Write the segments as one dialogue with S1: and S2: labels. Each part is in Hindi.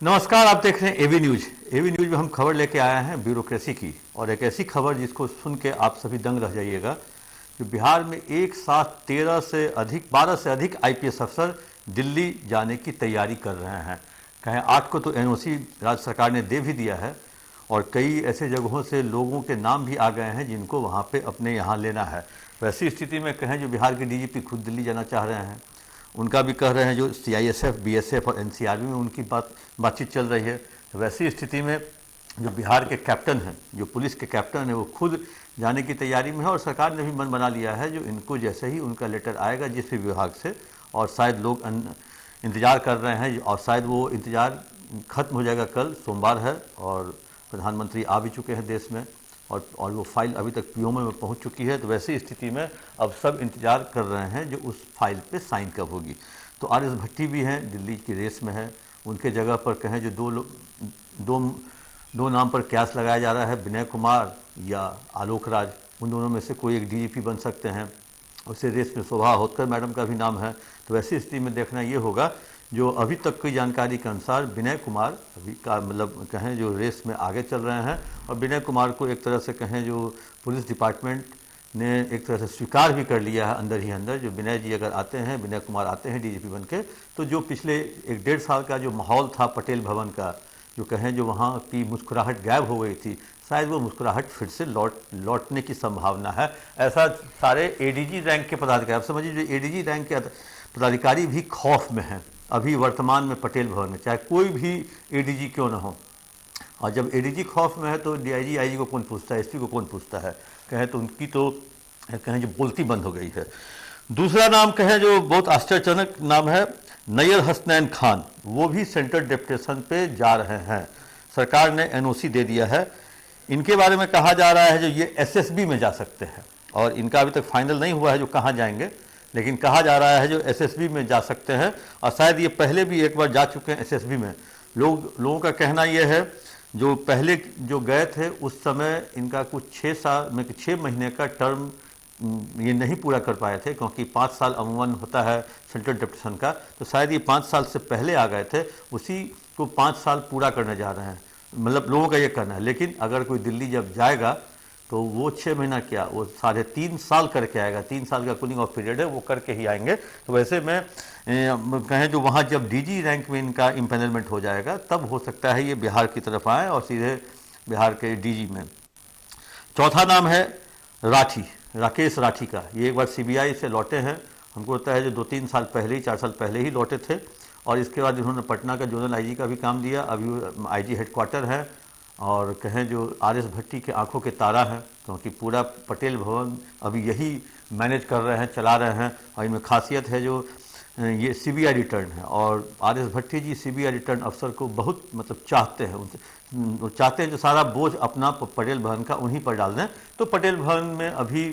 S1: नमस्कार, आप देख रहे हैं एबी न्यूज। एबी न्यूज में हम खबर लेके आए हैं ब्यूरोक्रेसी की, और एक ऐसी खबर जिसको सुन के आप सभी दंग रह जाइएगा कि बिहार में एक साथ 12 से अधिक आईपीएस अफसर दिल्ली जाने की तैयारी कर रहे हैं। कहें 8 को तो एनओसी राज्य सरकार ने दे भी दिया है, और कई ऐसे जगहों से लोगों के नाम भी आ गए हैं जिनको वहाँ पे अपने यहाँ लेना है। वैसी स्थिति में कहें जो बिहार के डीजीपी खुद दिल्ली जाना चाह रहे हैं, उनका भी कह रहे हैं जो सीआईएसएफ, बीएसएफ और एनसीआरबी में उनकी बातचीत चल रही है। तो वैसी स्थिति में जो बिहार के कैप्टन हैं, जो पुलिस के कैप्टन हैं, वो खुद जाने की तैयारी में है, और सरकार ने भी मन बना लिया है जो इनको जैसे ही उनका लेटर आएगा जिस भी विभाग से, और शायद लोग इंतज़ार कर रहे हैं, और शायद वो इंतज़ार खत्म हो जाएगा। कल सोमवार है और प्रधानमंत्री आ भी चुके हैं देश में, और वो फाइल अभी तक पीओमओ में पहुंच चुकी है। तो वैसी स्थिति में अब सब इंतज़ार कर रहे हैं जो उस फाइल पे साइन कब होगी। तो आर एस भट्टी भी हैं, दिल्ली की रेस में है। उनके जगह पर कहें जो दो नाम पर क्यास लगाया जा रहा है, विनय कुमार या आलोक राज, उन दोनों में से कोई एक डीजीपी बन सकते हैं। उसे रेस में शोभा होतकर मैडम का भी नाम है। तो वैसी स्थिति में देखना ये होगा, जो अभी तक की जानकारी के अनुसार विनय कुमार अभी का मतलब कहें जो रेस में आगे चल रहे हैं, और विनय कुमार को एक तरह से कहें जो पुलिस डिपार्टमेंट ने एक तरह से स्वीकार भी कर लिया है अंदर ही अंदर। जो विनय जी अगर आते हैं, विनय कुमार आते हैं डीजीपी बन के, तो जो पिछले 1-1.5 साल का जो माहौल था पटेल भवन का, जो कहें जो वहाँ की मुस्कुराहट गायब हो गई थी, शायद वो मुस्कुराहट फिर से लौटने की संभावना है। ऐसा सारे एडीजी रैंक के पदाधिकारी, आप समझिए जो एडीजी रैंक के पदाधिकारी भी खौफ में हैं अभी वर्तमान में पटेल भवन में, चाहे कोई भी एडीजी क्यों ना हो। और जब एडीजी खौफ में है तो डीआईजी आईजी को कौन पूछता है, एसपी को कौन पूछता है। कहें तो उनकी तो कहें जो बोलती बंद हो गई है। दूसरा नाम कहें जो बहुत आश्चर्यजनक नाम है, नैयर हसनैन खान, वो भी सेंट्रल डेपुटेशन पे जा रहे हैं। सरकार ने एनओसी दे दिया है। इनके बारे में कहा जा रहा है जो ये एसएसबी में जा सकते हैं, और इनका अभी तक फाइनल नहीं हुआ है जो कहाँ जाएंगे, लेकिन कहा जा रहा है जो एसएसबी में जा सकते हैं। और शायद ये पहले भी एक बार जा चुके हैं एसएसबी में। लोगों का कहना ये है जो पहले जो गए थे उस समय इनका कुछ 6 महीने का टर्म ये नहीं पूरा कर पाए थे, क्योंकि 5 साल अमूमन होता है सेंट्रल डेपुटेशन का। तो शायद ये 5 साल से पहले आ गए थे, उसी को 5 साल पूरा करने जा रहे हैं, मतलब लोगों का ये कहना है। लेकिन अगर कोई दिल्ली जब जाएगा तो वो 6 महीना क्या, वो 3.5 साल करके आएगा। 3 साल का कूलिंग ऑफ पीरियड है, वो करके ही आएंगे। तो वैसे में कहें जो वहाँ जब डीजी रैंक में इनका इम्पैनलमेंट हो जाएगा, तब हो सकता है ये बिहार की तरफ आए और सीधे बिहार के डीजी में। चौथा नाम है राकेश राठी का। ये एक बार सीबीआई से लौटे हैं। हमको लगता है जो 2-3 साल पहले ही, 4 साल पहले ही लौटे थे, और इसके बाद इन्होंने पटना का जोनल आईजी का भी काम दिया। अभी आईजी हेडक्वार्टर है, और कहें जो आर एस भट्टी के आंखों के तारा हैं, क्योंकि पूरा पटेल भवन अभी यही मैनेज कर रहे हैं, चला रहे हैं। और इनमें खासियत है जो ये सीबीआई रिटर्न है, और आर एस भट्टी जी सीबीआई रिटर्न अफसर को बहुत मतलब चाहते हैं। वो चाहते हैं जो सारा बोझ अपना पटेल भवन का उन्हीं पर डाल दें। तो पटेल भवन में अभी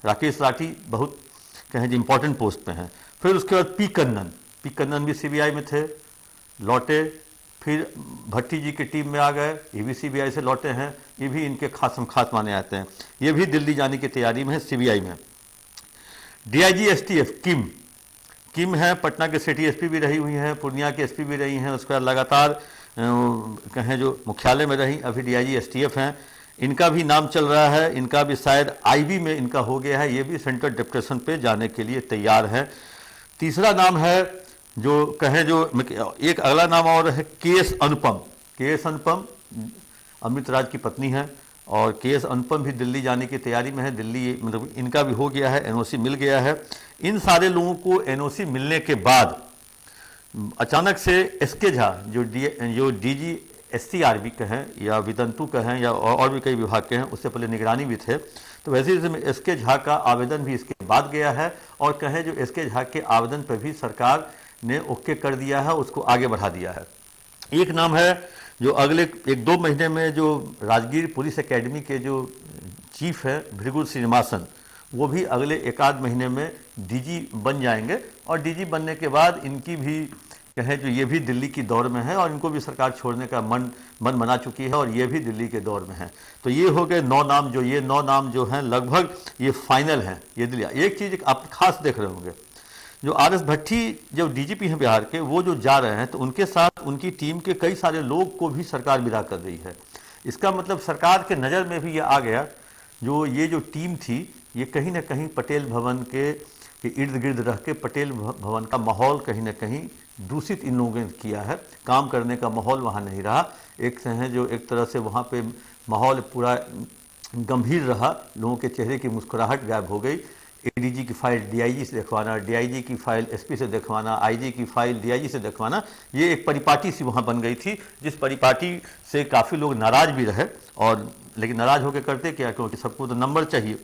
S1: राकेश राठी बहुत कहें जो इम्पोर्टेंट पोस्ट पे हैं। फिर उसके बाद पी कन्नन भी सीबीआई में थे, लौटे, फिर भट्टी जी की टीम में आ गए, ये भी सीबीआई से लौटे हैं। ये भी इनके खास माने आते हैं। ये भी दिल्ली जाने की तैयारी में है सीबीआई में। डीआईजी एसटीएफ किम है, पटना के सिटी एसपी भी रही हुई हैं, पूर्णिया के एसपी भी रही हैं, उसके बाद लगातार कहें जो मुख्यालय में रही, अभी डीआईजी एसटीएफ हैं। इनका भी नाम चल रहा है, इनका भी शायद आईबी में इनका हो गया है। ये भी सेंट्रल डेपुटेशन पे जाने के लिए तैयार है। तीसरा नाम है जो कहें जो एक अगला नाम और है के.एस. अनुपम अमित राज की पत्नी है, और के.एस. अनुपम भी दिल्ली जाने की तैयारी में है। दिल्ली मतलब इनका भी हो गया है, एनओसी मिल गया है। इन सारे लोगों को एनओसी मिलने के बाद अचानक से एसके झा जो डीजी एससीआरबी कहें या विदंतु कहें या और भी कई विभाग के हैं, उससे पहले निगरानी भी थे। तो वैसे ही एसके झा का आवेदन भी इसके बाद गया है, और कहें जो एसके झा के आवेदन पर भी सरकार ने ओके कर दिया है, उसको आगे बढ़ा दिया है। एक नाम है जो अगले 1-2 महीने में जो राजगीर पुलिस एकेडमी के जो चीफ है भृगु श्रीनिवासन, वो भी अगले 1-आध महीने में डीजी बन जाएंगे। और डीजी बनने के बाद इनकी भी कहें जो ये भी दिल्ली की दौर में है, और इनको भी सरकार छोड़ने का मन बना चुकी है, और ये भी दिल्ली के दौर में है। तो ये हो गए 9 नाम। जो ये 9 नाम जो हैं लगभग ये फाइनल हैं। ये दिल्ली एक चीज़ आप खास देख रहे होंगे, जो आर.एस. भट्टी जो डीजीपी हैं बिहार के, वो जो जा रहे हैं तो उनके साथ उनकी टीम के कई सारे लोग को भी सरकार विदा कर रही है। इसका मतलब सरकार के नज़र में भी ये आ गया, ये जो टीम थी ये कहीं ना कहीं पटेल भवन के इर्द गिर्द रह के पटेल भवन का माहौल कहीं ना कहीं दूषित इन लोगों ने किया है। काम करने का माहौल वहाँ नहीं रहा। एक से हैं जो एक तरह से वहाँ पे माहौल पूरा गंभीर रहा, लोगों के चेहरे की मुस्कुराहट गायब हो गई। एडीजी की फाइल डीआईजी से दिखवाना, डीआईजी की फाइल एसपी से दिखवाना, आईजी की फाइल डीआईजी से दिखवाना, ये एक परिपाटी सी वहाँ बन गई थी, जिस परिपाटी से काफ़ी लोग नाराज़ भी रहे। और लेकिन नाराज़ होकर करते क्या, क्योंकि सबको तो नंबर चाहिए।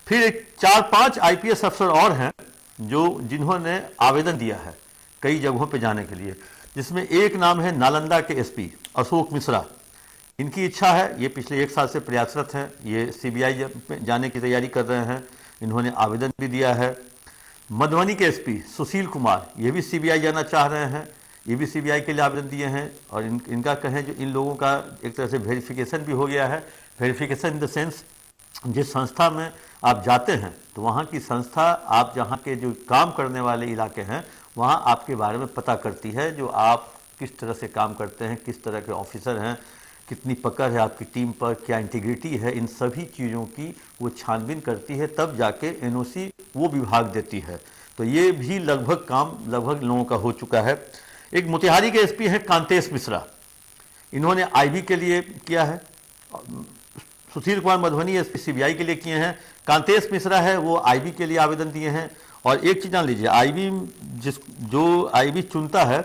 S1: फिर एक 4-5 आईपीएस अफसर और हैं जिन्होंने आवेदन दिया है कई जगहों पे जाने के लिए, जिसमें एक नाम है नालंदा के एसपी अशोक मिश्रा। इनकी इच्छा है, ये पिछले 1 साल से प्रयासरत हैं, ये सीबीआई जाने की तैयारी कर रहे हैं, इन्होंने आवेदन भी दिया है। मधुबनी के एसपी सुशील कुमार, ये भी सीबीआई जाना चाह रहे हैं, ये भी सीबीआई के लिए आवेदन दिए हैं। और इनका कहें जो इन लोगों का एक तरह से वेरिफिकेशन भी हो गया है। वेरिफिकेशन इन द सेंस, जिस संस्था में आप जाते हैं तो वहाँ की संस्था, आप जहाँ के जो काम करने वाले इलाके हैं वहाँ आपके बारे में पता करती है, जो आप किस तरह से काम करते हैं, किस तरह के ऑफिसर हैं, कितनी पकड़ है आपकी टीम पर, क्या इंटीग्रिटी है, इन सभी चीज़ों की वो छानबीन करती है, तब जाके एनओसी वो विभाग देती है। तो ये भी लगभग काम लगभग लोगों का हो चुका है। एक मोतिहारी के एसपी हैं कांतेश मिश्रा, इन्होंने आईबी के लिए किया है। सुशील कुमार मधुबनी एसपी सीबीआई के लिए किए हैं। कांतेश मिश्रा है वो आईबी के लिए आवेदन दिए हैं। और एक चीज़ जान लीजिए, आईबी जो आईबी चुनता है,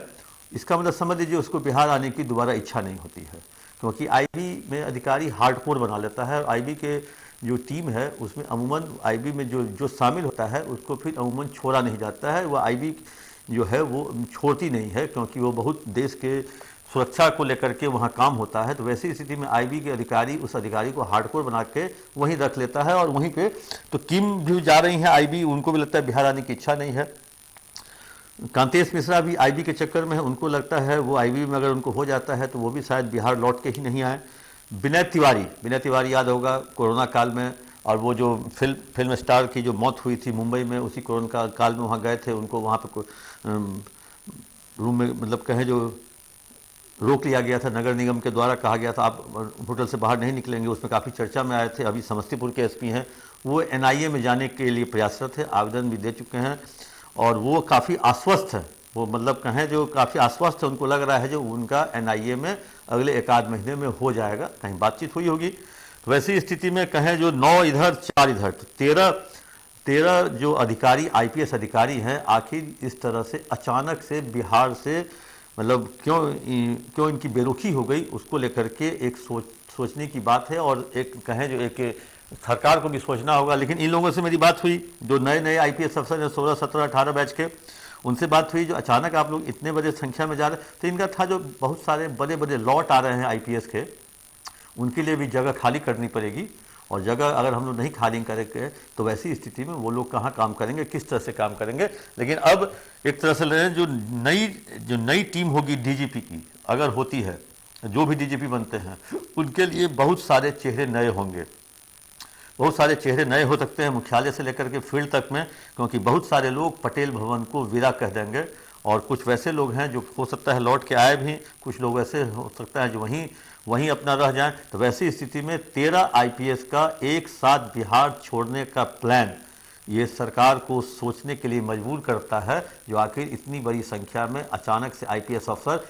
S1: इसका मतलब समझ लीजिए उसको बिहार आने की दोबारा इच्छा नहीं होती है, क्योंकि आईबी में अधिकारी हार्डकोर बना लेता है। आईबी के जो टीम है उसमें अमूमन आईबी में जो शामिल होता है उसको फिर अमूमन छोड़ा नहीं जाता है। वो आईबी जो है वो छोड़ती नहीं है, क्योंकि वो बहुत देश के सुरक्षा को लेकर के वहाँ काम होता है। तो वैसी स्थिति में आईबी के अधिकारी उस अधिकारी को हार्डकोर बना के वहीं रख लेता है। और वहीं पे तो टीम भी जा रही है आईबी, उनको भी लगता है बिहार आने की इच्छा नहीं है। कांतेश मिश्रा भी आईबी के चक्कर में है, उनको लगता है वो आईबी में अगर उनको हो जाता है तो वो भी शायद बिहार लौट के ही नहीं आए। विनय तिवारी याद होगा कोरोना काल में, और वो जो फिल्म स्टार की जो मौत हुई थी मुंबई में, उसी कोरोना काल में वहाँ गए थे। उनको वहाँ पे रूम में मतलब कहें जो रोक लिया गया था, नगर निगम के द्वारा कहा गया था आप होटल से बाहर नहीं निकलेंगे, उसमें काफ़ी चर्चा में आए थे। अभी समस्तीपुर के एसपी हैं, वो एनआईए में जाने के लिए प्रयासरत है, आवेदन भी दे चुके हैं। और वो काफ़ी आश्वस्त है, वो मतलब कहें जो काफ़ी आश्वस्त है, उनको लग रहा है जो उनका एनआईए में अगले 1-8 महीने में हो जाएगा, कहीं बातचीत हुई होगी। तो वैसी स्थिति में कहें जो 9 इधर 4 इधर, तो 13 जो अधिकारी आईपीएस अधिकारी हैं, आखिर इस तरह से अचानक से बिहार से मतलब क्यों इनकी बेरुखी हो गई, उसको लेकर के एक सोचने की बात है। और एक कहें जो एक सरकार को भी सोचना होगा। लेकिन इन लोगों से मेरी बात हुई जो नए आईपीएस अफसर हैं 16, 17, 18 बैच के, उनसे बात हुई जो अचानक आप लोग इतने बड़े संख्या में जा रहे, तो इनका था जो बहुत सारे बड़े लॉट आ रहे हैं आईपीएस के, उनके लिए भी जगह खाली करनी पड़ेगी। और जगह अगर हम लोग नहीं खाली करेंगे तो वैसी स्थिति में वो लोग कहाँ काम करेंगे, किस तरह से काम करेंगे। लेकिन अब एक तरह से जो नई टीम होगी डीजीपी की, अगर होती है, जो भी डीजीपी बनते हैं उनके लिए बहुत सारे चेहरे नए होंगे, बहुत सारे चेहरे नए हो सकते हैं मुख्यालय से लेकर के फील्ड तक में, क्योंकि बहुत सारे लोग पटेल भवन को विदा कह देंगे। और कुछ वैसे लोग हैं जो हो सकता है लौट के आए भी, कुछ लोग ऐसे हो सकता है जो वहीं अपना रह जाएं। तो वैसी स्थिति में 13 आईपीएस का एक साथ बिहार छोड़ने का प्लान ये सरकार को सोचने के लिए मजबूर करता है, जो आखिर इतनी बड़ी संख्या में अचानक से आईपीएस अफसर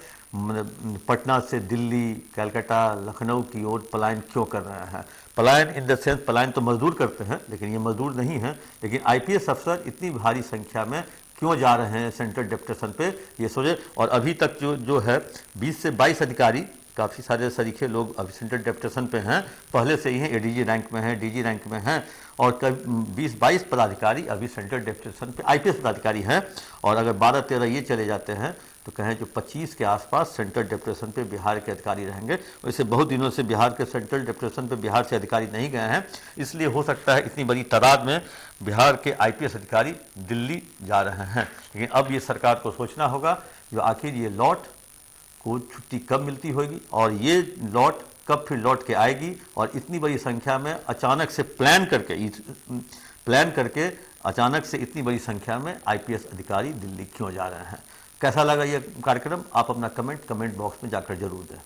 S1: पटना से दिल्ली, कलकत्ता, लखनऊ की ओर पलायन क्यों कर रहे हैं। पलायन इन द सेंस, पलायन तो मजदूर करते हैं, लेकिन ये मजदूर नहीं हैं। लेकिन आईपीएस अफसर इतनी भारी संख्या में क्यों जा रहे हैं सेंट्रल डेपुटेशन पे, ये सोचे। और अभी तक जो है 20 से 22 अधिकारी, काफ़ी सारे सरीखे लोग अभी सेंट्रल डेपुटेशन पे हैं, पहले से ही हैं, एडीजी रैंक में हैं, डीजी रैंक में हैं। और 20-22 पदाधिकारी अभी सेंट्रल डेपुटेशन पे आईपीएस पदाधिकारी हैं। और अगर 12-13 ये चले जाते हैं तो कहें जो 25 के आसपास सेंट्रल डेपुटेशन पे बिहार के अधिकारी रहेंगे। वैसे बहुत दिनों से बिहार के सेंट्रल डेपुटेशन पे बिहार से अधिकारी नहीं गए हैं, इसलिए हो सकता है इतनी बड़ी तादाद में बिहार के आईपीएस अधिकारी दिल्ली जा रहे हैं। लेकिन अब ये सरकार को सोचना होगा जो आखिर ये लौट को छुट्टी कब मिलती होगी, और ये लौट कब फिर लौट के आएगी। और इतनी बड़ी संख्या में अचानक से प्लान करके अचानक से इतनी बड़ी संख्या में आईपीएस अधिकारी दिल्ली क्यों जा रहे हैं। कैसा लगा ये कार्यक्रम, आप अपना कमेंट बॉक्स में जाकर जरूर दें।